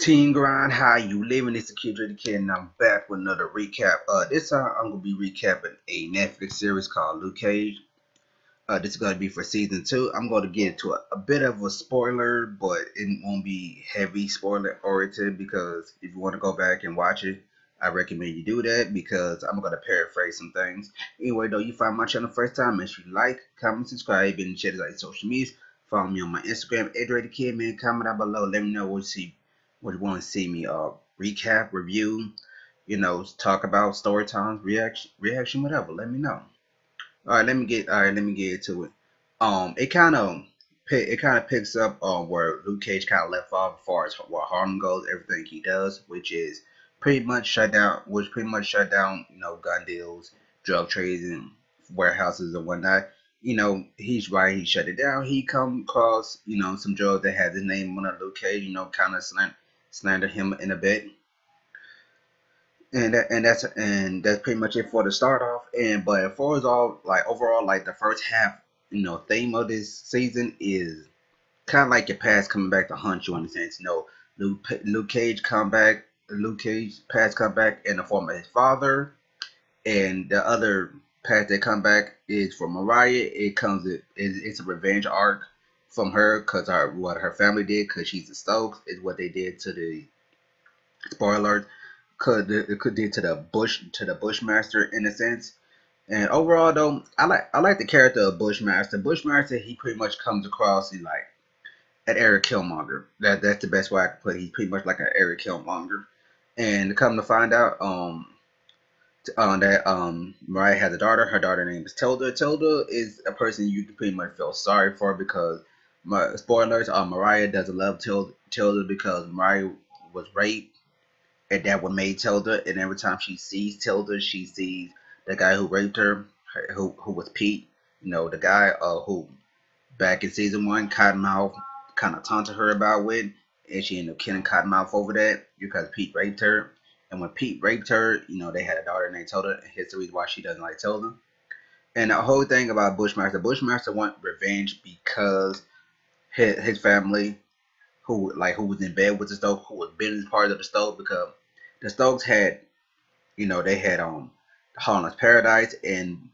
Team Grind, how you living? It's the Kid the Kid, and I'm back with another recap. This time I'm gonna be recapping a Netflix series called Luke Cage. This is gonna be for season 2. I'm gonna get into a bit of a spoiler, but it won't be heavy spoiler oriented because if you want to go back and watch it, I recommend you do that because I'm gonna paraphrase some things. Anyway, though, you find my channel first time, make sure you like, comment, subscribe, and share it on social media. Follow me on my Instagram, the Kid, man. Comment down below. Let me know what you want to see me recap, review, talk about story times, reaction, whatever. Let me know. Let me get into it. It kind of picks up on where Luke Cage kind of left off as far as where Harlem goes, everything he does, which pretty much shut down, gun deals, drug trades, and warehouses and whatnot. He's right. He shut it down. He come across, some drugs that had his name on it, Luke Cage. Kind of slander him in a bit, and that's pretty much it for the start off. But as far as all like overall, like the first half, theme of this season is kind of like your past coming back to haunt you in a sense. Luke Cage come back. Luke Cage past come back in the form of his father, and the other past that come back is for Mariah. It's a revenge arc from her because what her family did because she's a Stokes is what they did to the spoiler could do to the Bushmaster in a sense. And overall though, I like the character of Bushmaster. Bushmaster, he pretty much comes across as like an Eric Killmonger. That's the best way I can put it. He's pretty much like an Eric Killmonger. And come to find out, that Mariah has a daughter. Her daughter name is Tilda. Tilda is a person you can pretty much feel sorry for because spoilers, Mariah doesn't love Tilda because Mariah was raped and that what made Tilda. And every time she sees Tilda, she sees the guy who raped her, who was Pete. The guy who back in season 1, Cottonmouth kind of taunted her about with, and she ended up killing Cottonmouth over that because Pete raped her. And when Pete raped her, they had a daughter named Tilda, and here's the reason why she doesn't like Tilda. And the whole thing about Bushmaster want revenge because his family, who was in bed with the Stokes, who was business part of the Stokes, because the Stokes had, they had Harlem's Paradise, and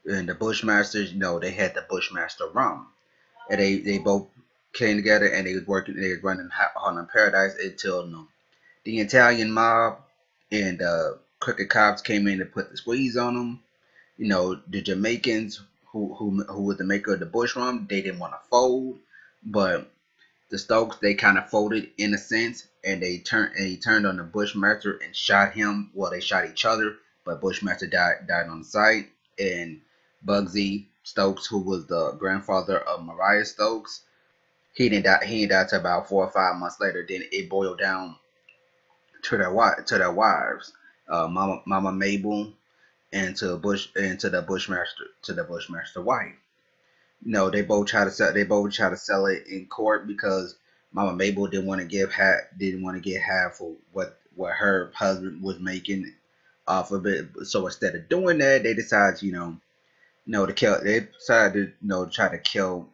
the Bushmasters, they had the Bushmaster rum, and they both came together and they was running Harlem Paradise until the Italian mob and crooked cops came in to put the squeeze on them. The Jamaicans who was the maker of the Bush rum, they didn't want to fold, but the Stokes, they kind of folded in a sense, and he turned on the Bushmaster and shot him. Well, they shot each other, but Bushmaster died on the site. And Bugsy Stokes, who was the grandfather of Mariah Stokes, he didn't die. He didn't die till about 4 or 5 months later. Then it boiled down to their wives, Mama Mabel, and to the Bushmaster wife. They both try to sell it in court because Mama Mabel didn't want to get half for what her husband was making off of it. So instead of doing that, they decided to kill. They decided to try to kill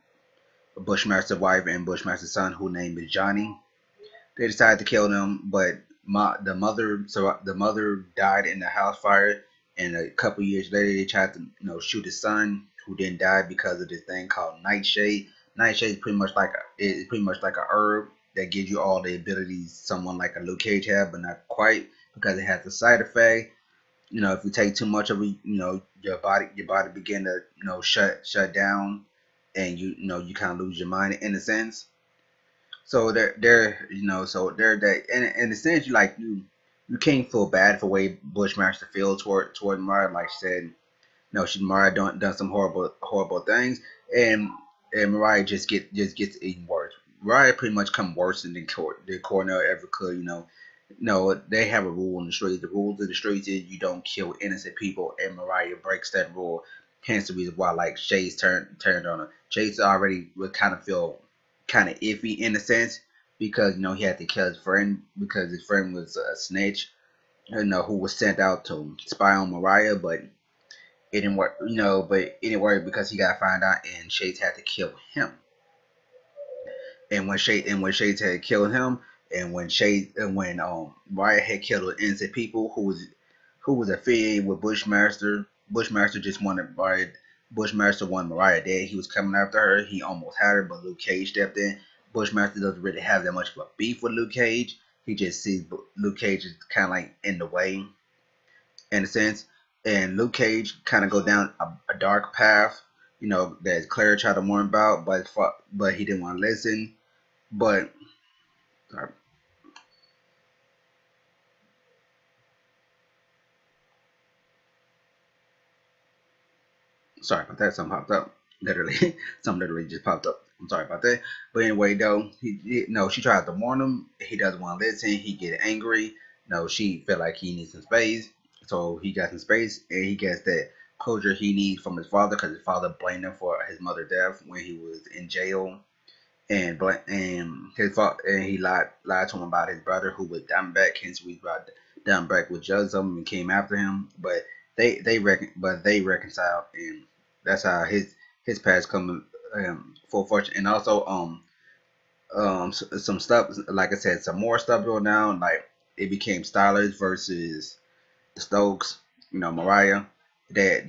Bushmaster wife and Bushmaster son, whose name is Johnny. They decided to kill them, but the mother died in the house fire, and a couple years later they tried to shoot his son, who didn't die because of this thing called Nightshade. Nightshade is pretty much like a herb that gives you all the abilities someone like a Luke Cage have, but not quite because it has a side effect. If you take too much of it, your body begin to shut down, and you kind of lose your mind in a sense. So they're that in a sense you can't feel bad for the way Bushmaster feels toward Mariah. Like she said, Mariah done some horrible things, and Mariah just gets even worse. Mariah pretty much come worse than Cornell ever could. No, they have a rule in the streets. The rules in the streets is you don't kill innocent people, and Mariah breaks that rule. Hence the reason why Chase turned on her. Chase already would kind of feel kind of iffy in a sense because he had to kill his friend because his friend was a snitch, who was sent out to spy on Mariah, but it didn't work. But it didn't work because he got found out, and Chase had to kill him. And when Shades had killed him, And when Mariah had killed innocent people who was affiliated with Bushmaster. Bushmaster just wanted Mariah. Bushmaster wanted Mariah dead. He was coming after her. He almost had her, but Luke Cage stepped in. Bushmaster doesn't really have that much of a beef with Luke Cage. He just sees Luke Cage is kind of like in the way, in a sense. And Luke Cage kind of go down a dark path, that Claire tried to warn about, but he didn't want to listen. But sorry about that. Something popped up. Literally, something literally just popped up. I'm sorry about that. But anyway, though, no, she tried to warn him. He doesn't want to listen. He get angry. No, she felt like he needs some space. So he got some space, and he gets that closure he needs from his father because his father blamed him for his mother's death when he was in jail, and his father and he lied to him about his brother who was Diamondback. Hence, we brought Diamondback with judged him and came after him, but they reconciled, and that's how his past come full fortune. And also some stuff, like I said, some more stuff going down. Like it became Stylers versus the Stokes, Mariah, that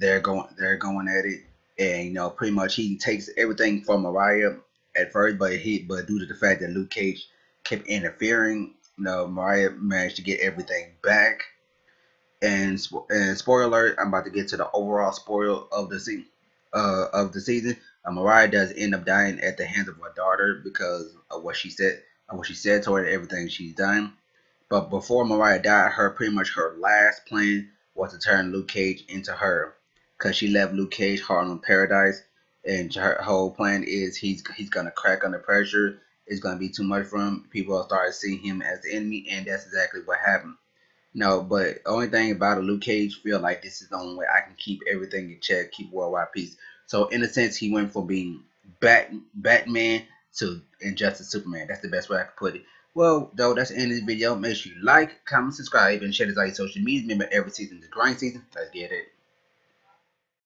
they're going at it, and pretty much he takes everything from Mariah at first, but due to the fact that Luke Cage kept interfering, Mariah managed to get everything back. And spoiler alert, I'm about to get to the overall spoil of the season. Of the season, Mariah does end up dying at the hands of her daughter because of what she said to her, and everything she's done. But before Mariah died, her last plan was to turn Luke Cage into her, because she left Luke Cage Harlem Paradise, and her whole plan is he's gonna crack under pressure. It's gonna be too much for him. People will start seeing him as the enemy, and that's exactly what happened. No, but the only thing about a Luke Cage feel like this is the only way I can keep everything in check, keep worldwide peace. So in a sense, he went from being Batman to Injustice Superman. That's the best way I can put it. Well, though, that's the end of this video. Make sure you like, comment, subscribe, and share this on your social media. Remember, every season is a grind season. Let's get it.